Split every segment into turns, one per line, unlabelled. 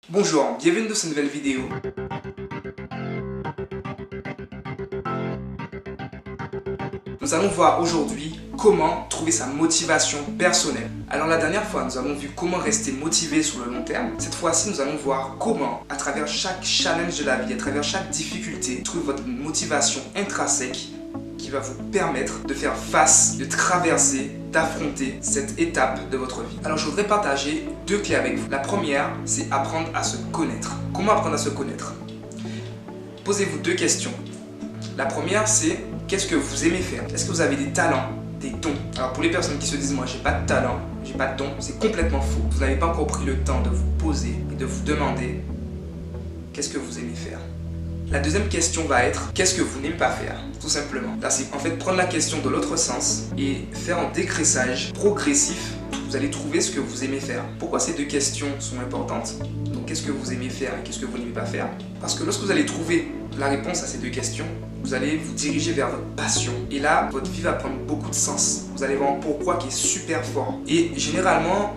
Bonjour, bienvenue dans cette nouvelle vidéo. Nous allons voir aujourd'hui comment trouver sa motivation personnelle. Alors la dernière fois, nous avons vu comment rester motivé sur le long terme. Cette fois-ci, nous allons voir comment, à travers chaque challenge de la vie, à travers chaque difficulté, trouver votre motivation intrinsèque qui va vous permettre de faire face, de traverser, d'affronter cette étape de votre vie. Alors je voudrais partager deux clés avec vous. La première, c'est apprendre à se connaître. Comment apprendre à se connaître? Posez-vous deux questions. La première, c'est qu'est-ce que vous aimez faire? Est-ce que vous avez des talents, des dons? Alors pour les personnes qui se disent moi j'ai pas de talent, j'ai pas de dons, c'est complètement faux. Vous n'avez pas encore pris le temps de vous poser et de vous demander qu'est-ce que vous aimez faire. La deuxième question va être qu'est-ce que vous n'aimez pas faire? Tout simplement. Là, c'est en fait prendre la question de l'autre sens et faire un décressage progressif. Vous allez trouver ce que vous aimez faire. Pourquoi ces deux questions sont importantes? Donc, qu'est-ce que vous aimez faire et qu'est-ce que vous n'aimez pas faire? Parce que lorsque vous allez trouver la réponse à ces deux questions, vous allez vous diriger vers votre passion. Et là, votre vie va prendre beaucoup de sens. Vous allez voir un pourquoi qui est super fort. Et généralement,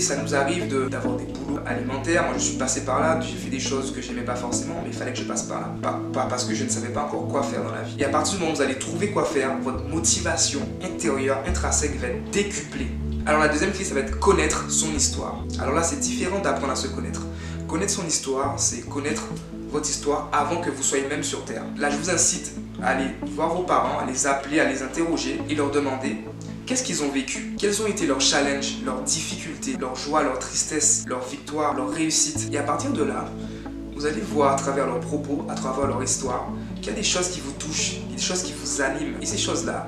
ça nous arrive d'avoir des boulots alimentaires. Moi, je suis passé par là, j'ai fait des choses que je n'aimais pas forcément, mais il fallait que je passe par là. Pas parce que je ne savais pas encore quoi faire dans la vie. Et à partir du moment où vous allez trouver quoi faire, votre motivation intérieure, intrinsèque va être décuplée. Alors la deuxième clé, ça va être connaître son histoire. Alors là, c'est différent d'apprendre à se connaître. Connaître son histoire, c'est connaître votre histoire avant que vous soyez même sur Terre. Là, je vous incite à aller voir vos parents, à les appeler, à les interroger et leur demander qu'est-ce qu'ils ont vécu, quels ont été leurs challenges, leurs difficultés, leurs joies, leurs tristesses, leurs victoires, leurs réussites. Et à partir de là, vous allez voir à travers leurs propos, à travers leur histoire, qu'il y a des choses qui vous touchent, des choses qui vous animent. Et ces choses-là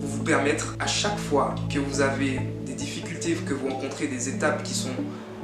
vont vous permettre à chaque fois que vous avez des difficultés, que vous rencontrez des étapes qui sont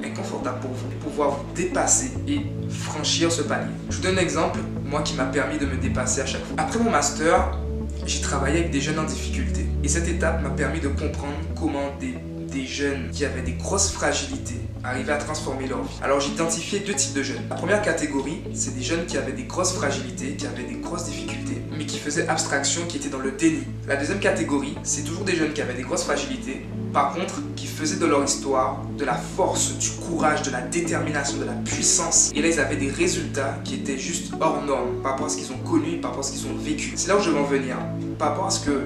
inconfortables pour vous, de pouvoir vous dépasser et franchir ce palier. Je vous donne un exemple, moi qui m'a permis de me dépasser à chaque fois. Après mon master, j'ai travaillé avec des jeunes en difficulté. Et cette étape m'a permis de comprendre comment des jeunes qui avaient des grosses fragilités arrivaient à transformer leur vie. Alors j'ai identifié deux types de jeunes. La première catégorie, c'est des jeunes qui avaient des grosses fragilités, qui avaient des grosses difficultés, mais qui faisaient abstraction, qui étaient dans le déni. La deuxième catégorie, c'est toujours des jeunes qui avaient des grosses fragilités, par contre, qui faisaient de leur histoire de la force, du courage, de la détermination, de la puissance. Et là, ils avaient des résultats qui étaient juste hors normes par rapport à ce qu'ils ont connu, par rapport à ce qu'ils ont vécu. C'est là où je veux en venir. Par rapport à ce que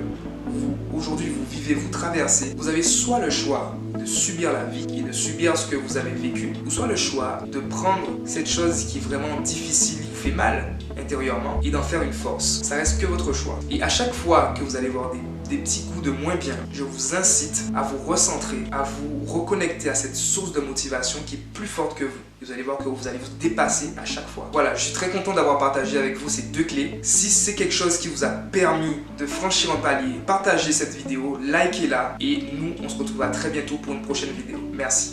aujourd'hui vous vivez, vous traversez, vous avez soit le choix de subir la vie et de subir ce que vous avez vécu, ou soit le choix de prendre cette chose qui est vraiment difficile, qui vous fait mal intérieurement, et d'en faire une force. Ça reste que votre choix. Et à chaque fois que vous allez voir des petits coups de moins bien, je vous incite à vous recentrer, à vous reconnecter à cette source de motivation qui est plus forte que vous. Vous allez voir que vous allez vous dépasser à chaque fois. Voilà, je suis très content d'avoir partagé avec vous ces deux clés. Si c'est quelque chose qui vous a permis de franchir un palier, partagez cette vidéo, likez-la et nous, on se retrouve très bientôt pour une prochaine vidéo. Merci.